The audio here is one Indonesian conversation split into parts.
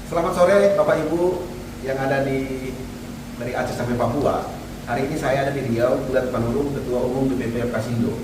Selamat sore Bapak Ibu yang ada dari Aceh sampai Papua. Hari ini saya ada di Riau, Bulat Panurung, Ketua Umum DPP Apkasindo.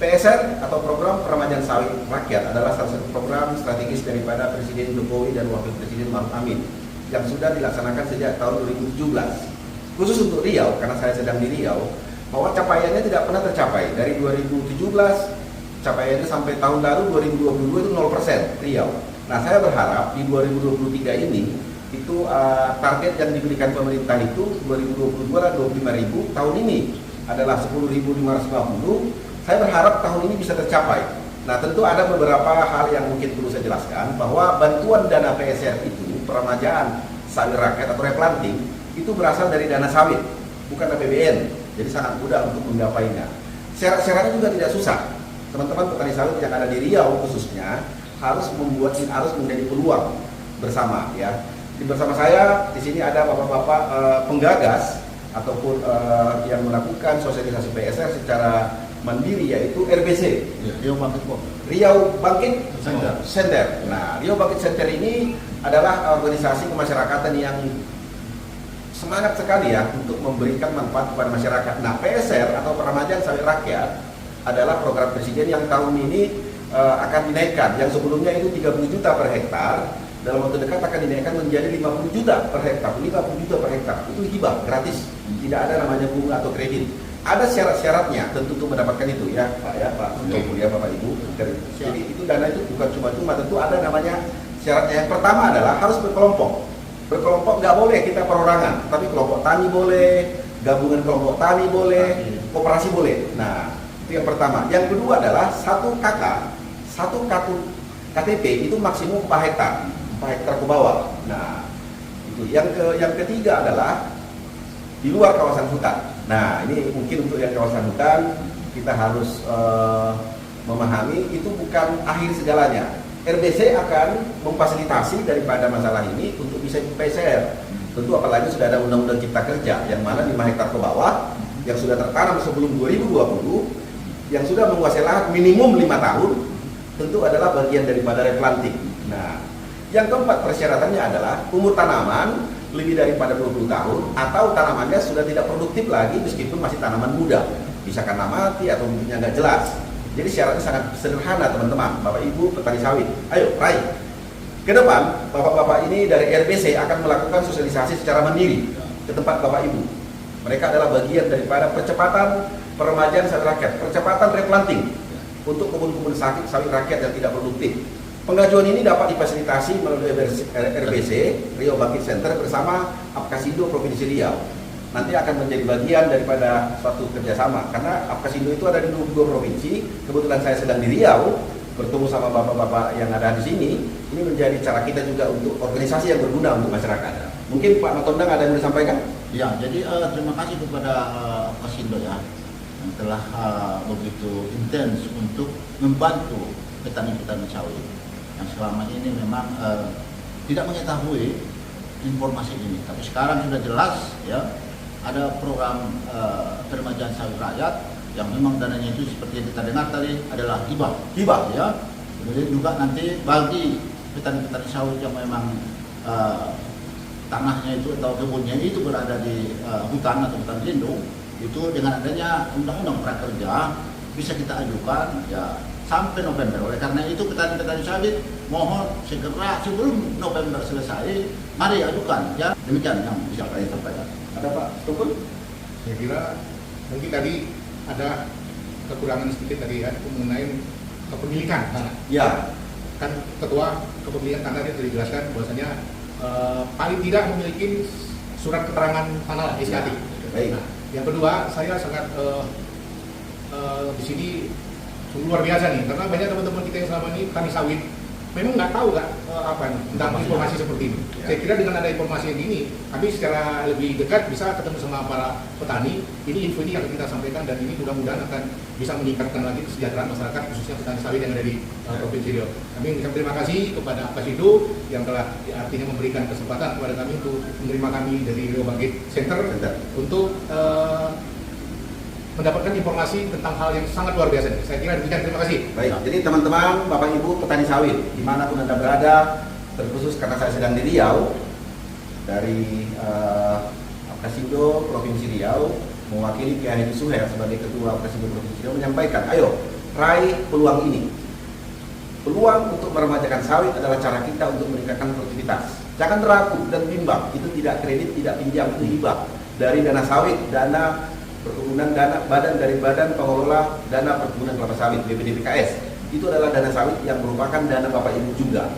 PSR atau Program Peremajaan Sawit Rakyat adalah salah satu program strategis daripada Presiden Jokowi dan Wakil Presiden Ma'ruf Amin yang sudah dilaksanakan sejak tahun 2017. Khusus untuk Riau, karena saya sedang di Riau, bahwa capaiannya tidak pernah tercapai. Dari 2017, capaiannya sampai tahun lalu 2022 itu 0% Riau. Nah, saya berharap di 2023 ini itu target yang diberikan pemerintah itu 2022 adalah 25.000, tahun ini adalah 10.550. Saya berharap tahun ini bisa tercapai. Nah, tentu ada beberapa hal yang mungkin perlu saya jelaskan, bahwa bantuan dana PSR itu, peremajaan sawit rakyat atau replanting, itu berasal dari dana sawit, bukan APBN. Jadi sangat mudah untuk menggapainya. Syarat-syaratnya juga tidak susah. Teman-teman petani sawit yang ada di Riau khususnya harus menjadi peluang bersama, ya. Bersama saya di sini ada bapak-bapak penggagas ataupun yang melakukan sosialisasi PSR secara mandiri, yaitu RBC, Riau Bangkit Center. Nah, Riau Bangkit Center ini adalah organisasi kemasyarakatan yang semangat sekali ya untuk memberikan manfaat kepada masyarakat. Nah, PSR atau Peremajaan Sawit Rakyat adalah program presiden yang tahun ini akan dinaikkan. Yang sebelumnya itu 30 juta per hektar, dalam waktu dekat akan dinaikkan menjadi 50 juta per hektar. 50 juta per hektar itu hibah gratis, tidak ada namanya bunga atau kredit. Ada syarat-syaratnya tentu untuk mendapatkan itu, ya Pak, ya Pak, untuk kuliah Bapak Ibu. Jadi itu dana itu bukan cuma-cuma, tentu ada namanya syaratnya. Yang pertama adalah harus berkelompok. Berkelompok nggak boleh kita perorangan, tapi kelompok tani boleh, gabungan kelompok tani boleh, koperasi boleh. Nah, itu yang pertama. Yang kedua adalah satu kartu KTP itu maksimum 4 hektar ke bawah. Nah, itu. Yang ketiga adalah di luar kawasan hutan. Nah, ini mungkin untuk yang kawasan hutan kita harus memahami itu bukan akhir segalanya. RBC akan memfasilitasi daripada masalah ini untuk bisa ikut PSR. Tentu apalagi sudah ada Undang-Undang Cipta Kerja yang mana 5 hektar ke bawah yang sudah tertanam sebelum 2020, yang sudah menguasai lahan minimum 5 tahun, tentu adalah bagian daripada replanting. Nah, yang keempat persyaratannya adalah umur tanaman lebih daripada 20 tahun atau tanamannya sudah tidak produktif lagi meskipun masih tanaman muda, bisa karena mati atau bentuknya nggak jelas. Jadi syaratnya sangat sederhana, teman-teman, Bapak Ibu petani sawit. Ayo, raih. Ke depan, Bapak-bapak ini dari RBC akan melakukan sosialisasi secara mandiri ke tempat Bapak Ibu. Mereka adalah bagian daripada percepatan peremajaan sawit rakyat, percepatan replanting untuk kebun-kebun sawit rakyat yang tidak produktif. Pengajuan ini dapat difasilitasi melalui RBC, Riau Bangkit Center, bersama Apkasindo Provinsi Riau. Nanti akan menjadi bagian daripada suatu kerjasama, karena Apkasindo itu ada di 22 provinsi. Kebetulan saya sedang di Riau, bertemu sama bapak-bapak yang ada di sini. Ini menjadi cara kita juga untuk organisasi yang berguna untuk masyarakat. Mungkin Pak Matondang ada yang mau disampaikan? Ya, jadi terima kasih kepada Apkasindo ya, yang telah begitu intens untuk membantu petani-petani sawit yang selama ini memang tidak mengetahui informasi ini. Tapi sekarang sudah jelas ya, ada program peremajaan sawit rakyat yang memang dananya itu seperti yang kita dengar tadi adalah hibah ya. Kemudian juga nanti bagi petani-petani sawit yang memang tanahnya itu atau kebunnya itu berada di hutan atau hutan lindung, itu dengan adanya undang-undang prakerja bisa kita ajukan ya sampai November. Oleh karena itu petani-petani sawit mohon segera sebelum November selesai, mari ajukan ya. Demikian yang bisa saya sampaikan. Ada Pak Tukun? Saya kira mungkin tadi ada kekurangan sedikit tadi ya mengenai kepemilikan tanah. Ya. Kan ketua kepemilikan tanah dia sudah dijelaskan bahwasanya paling tidak memiliki surat keterangan tanah SKT. Baik. Nah, yang kedua, saya sangat di sini sungguh luar biasa nih, karena banyak teman-teman kita yang selama ini petani sawit memang nggak tahu tentang informasi seperti ini. Ya. Saya kira dengan ada informasi yang ini, kami secara lebih dekat bisa ketemu sama para petani. Ini info ini yang kita sampaikan, dan ini mudah-mudahan akan bisa meningkatkan lagi kesejahteraan masyarakat, khususnya petani sawit yang ada di Provinsi Riau. Kami mengucapkan terima kasih kepada Apkasindo yang telah artinya memberikan kesempatan kepada kami untuk menerima kami dari Riau Bangkit Center untuk mendapatkan informasi tentang hal yang sangat luar biasa. Saya kira demikian, terima kasih. Baik, jadi teman-teman, Bapak Ibu petani sawit, dimanapun Anda berada, terkhusus karena saya sedang di Riau, dari Apkasindo Provinsi Riau, mewakili Kiai Haji Suher sebagai Ketua Apkasindo Provinsi Riau menyampaikan, ayo raih peluang ini. Peluang untuk meremajakan sawit adalah cara kita untuk meningkatkan produktivitas. Jangan ragu dan bimbang, itu tidak kredit, tidak pinjam, itu hibah dari dana sawit, dana perkebunan, dana badan pengelola dana perkebunan kelapa sawit BPDPKS. Itu adalah dana sawit yang merupakan dana Bapak Ibu juga.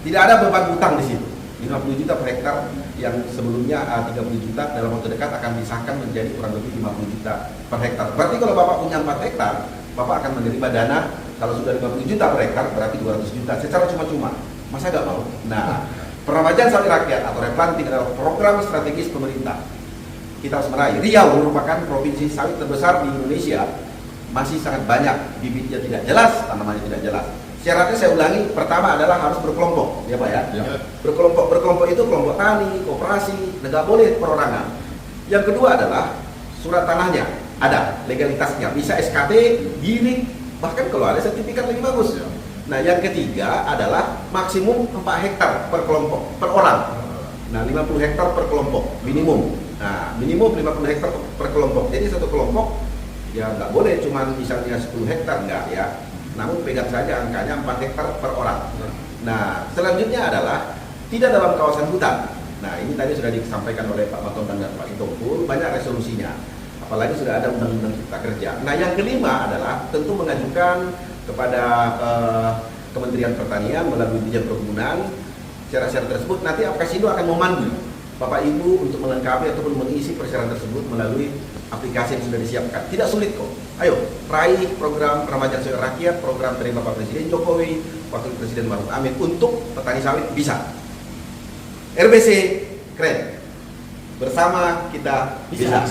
Tidak ada beban hutang di situ. 50 juta per hektar yang sebelumnya 30 juta dalam waktu dekat akan disahkan menjadi kurang lebih 50 juta per hektar. Berarti kalau Bapak punya 4 hektar, Bapak akan menerima dana kalau sudah 50 juta per hektar berarti 200 juta secara cuma-cuma. Masa nggak mau? Nah, peremajaan sawit rakyat atau replanting adalah program strategis pemerintah. Kita harus meraih. Riau merupakan provinsi sawit terbesar di Indonesia. Masih sangat banyak, bibitnya tidak jelas, tanamannya tidak jelas. Syaratnya saya ulangi, pertama adalah harus berkelompok, ya Pak ya. Berkelompok itu kelompok tani, koperasi, nggak boleh perorangan. Yang kedua adalah surat tanahnya ada, legalitasnya, bisa SKT, giling, bahkan kalau ada sertifikat lebih bagus. Nah, yang ketiga adalah maksimum 4 hektar per kelompok, per orang. Nah, 50 hektar per kelompok, minimum. Nah, minimum 50 hektar per kelompok. Jadi satu kelompok ya nggak boleh cuma misalnya 10 hektar, enggak ya. Namun pegang saja angkanya 4 hektar per orang. Nah, selanjutnya adalah tidak dalam kawasan hutan. Nah, ini tadi sudah disampaikan oleh Pak Matondan dan Pak Itompul, banyak resolusinya. Apalagi sudah ada undang-undang cipta kerja. Nah, yang kelima adalah tentu mengajukan kepada Kementerian Pertanian melalui Dirjen Perkebunan syarat-syarat tersebut. Nanti Apkasindo akan memandu Bapak Ibu untuk melengkapi ataupun mengisi persyaratan tersebut melalui aplikasi yang sudah disiapkan. Tidak sulit kok. Ayo, raih program peremajaan sawit rakyat, program dari Bapak Presiden Jokowi, Wakil Presiden Maruf Amin untuk petani sawit bisa. RBC keren. Bersama kita bisa.